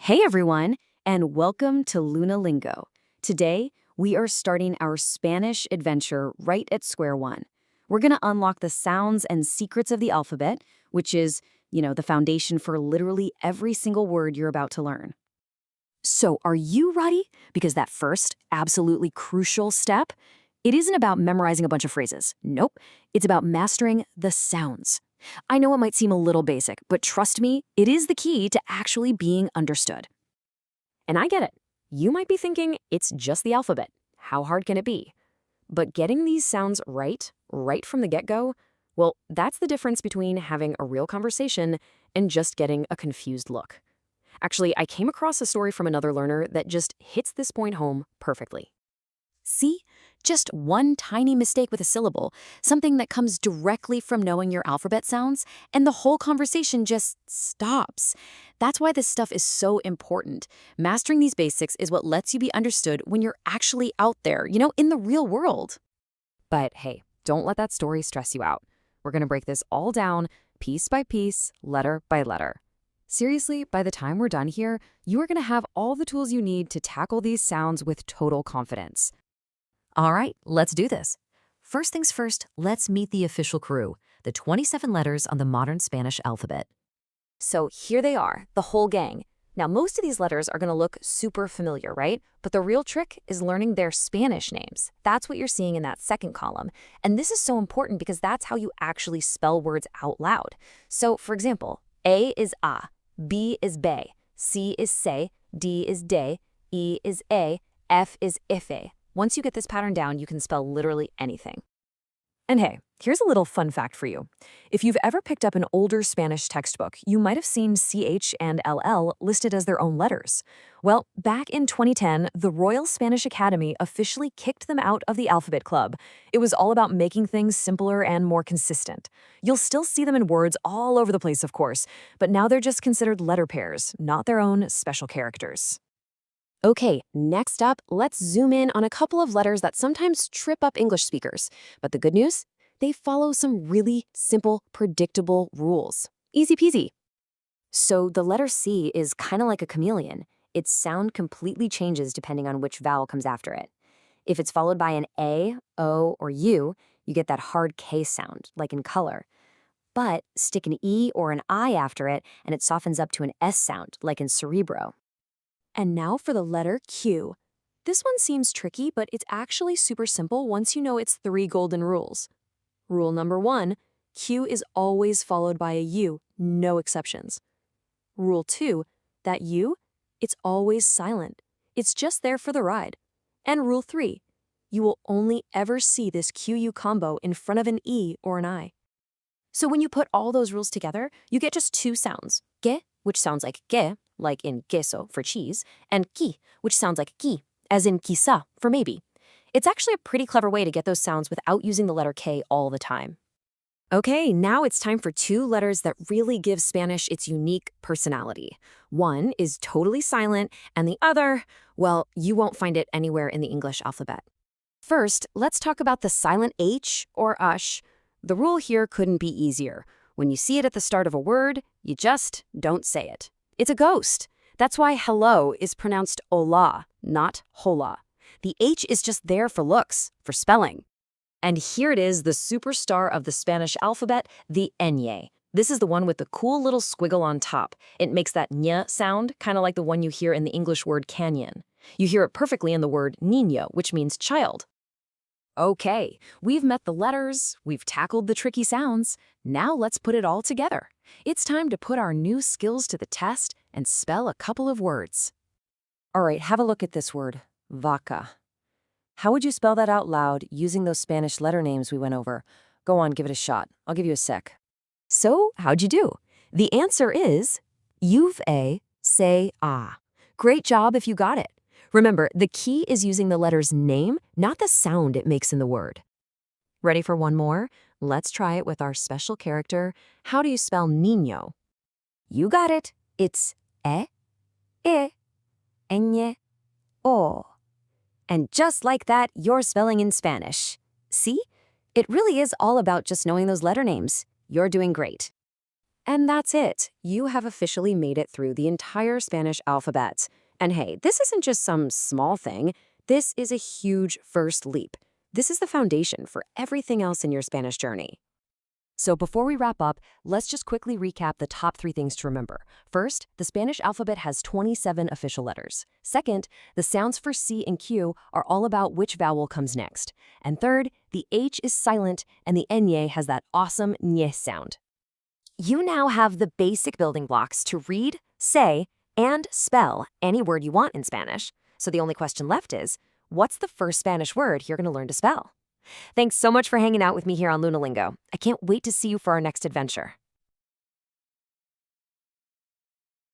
Hey everyone, and welcome to LunaLingo. Today, we are starting our Spanish adventure right at square one. We're going to unlock the sounds and secrets of the alphabet, which is, the foundation for literally every single word you're about to learn. So, are you ready? Because that first, absolutely crucial step, it isn't about memorizing a bunch of phrases. Nope, it's about mastering the sounds. I know it might seem a little basic, but trust me, it is the key to actually being understood. And I get it. You might be thinking, it's just the alphabet. How hard can it be? But getting these sounds right from the get-go, well, that's the difference between having a real conversation and just getting a confused look. Actually, I came across a story from another learner that just hits this point home perfectly. See? Just one tiny mistake with a syllable, something that comes directly from knowing your alphabet sounds, and the whole conversation just stops. That's why this stuff is so important. Mastering these basics is what lets you be understood when you're actually out there, in the real world. But hey, don't let that story stress you out. We're going to break this all down, piece by piece, letter by letter. Seriously, by the time we're done here, you are going to have all the tools you need to tackle these sounds with total confidence. All right, let's do this. First things first, let's meet the official crew, the 27 letters on the modern Spanish alphabet. So here they are, the whole gang. Now, most of these letters are going to look super familiar, right? But the real trick is learning their Spanish names. That's what you're seeing in that second column. And this is so important because that's how you actually spell words out loud. So, for example, A is A, B is be, C is se, D is de, E is e, F is ife. Once you get this pattern down, you can spell literally anything. And hey, here's a little fun fact for you. If you've ever picked up an older Spanish textbook, you might have seen CH and LL listed as their own letters. Well, back in 2010, the Royal Spanish Academy officially kicked them out of the Alphabet Club. It was all about making things simpler and more consistent. You'll still see them in words all over the place, of course, but now they're just considered letter pairs, not their own special characters. Okay, next up, let's zoom in on a couple of letters that sometimes trip up English speakers. But the good news? They follow some really simple, predictable rules. Easy peasy. So the letter C is kind of like a chameleon. Its sound completely changes depending on which vowel comes after it. If it's followed by an A, O, or U, you get that hard K sound, like in color. But stick an E or an I after it, and it softens up to an S sound, like in cerebro. And now for the letter Q. This one seems tricky, but it's actually super simple once you know its 3 golden rules. Rule number 1, Q is always followed by a U, no exceptions. Rule 2, that U, it's always silent. It's just there for the ride. And rule 3, you will only ever see this QU combo in front of an E or an I. So when you put all those rules together, you get just 2 sounds. Que, which sounds like in queso for cheese, and qui, which sounds like qui, as in quizá for maybe. It's actually a pretty clever way to get those sounds without using the letter K all the time. Okay, now it's time for 2 letters that really give Spanish its unique personality. One is totally silent, and the other, well, you won't find it anywhere in the English alphabet. First, let's talk about the silent H or ush. The rule here couldn't be easier. When you see it at the start of a word, you just don't say it. It's a ghost. That's why hello is pronounced hola, not hola. The H is just there for looks, for spelling. And here it is, the superstar of the Spanish alphabet, the ñ. This is the one with the cool little squiggle on top. It makes that ñ sound, kind of like the one you hear in the English word canyon. You hear it perfectly in the word niño, which means child. Okay, we've met the letters, we've tackled the tricky sounds. Now let's put it all together. It's time to put our new skills to the test and spell a couple of words. All right, have a look at this word, vaca. How would you spell that out loud using those Spanish letter names we went over? Go on, give it a shot. I'll give you a sec. So, how'd you do? The answer is you've say ah. Great job if you got it. Remember, the key is using the letter's name, not the sound it makes in the word. Ready for one more? Let's try it with our special character. How do you spell niño? You got it. It's ñ, o. And just like that, you're spelling in Spanish. See? It really is all about just knowing those letter names. You're doing great. And that's it. You have officially made it through the entire Spanish alphabet. And hey, this isn't just some small thing. This is a huge first leap. This is the foundation for everything else in your Spanish journey. So before we wrap up, let's just quickly recap the top 3 things to remember. First, the Spanish alphabet has 27 official letters. Second, the sounds for C and Q are all about which vowel comes next. And third, the H is silent and the ñ has that awesome ñ sound. You now have the basic building blocks to read, say, and spell any word you want in Spanish. So the only question left is, what's the first Spanish word you're going to learn to spell? Thanks so much for hanging out with me here on LunaLingo. I can't wait to see you for our next adventure.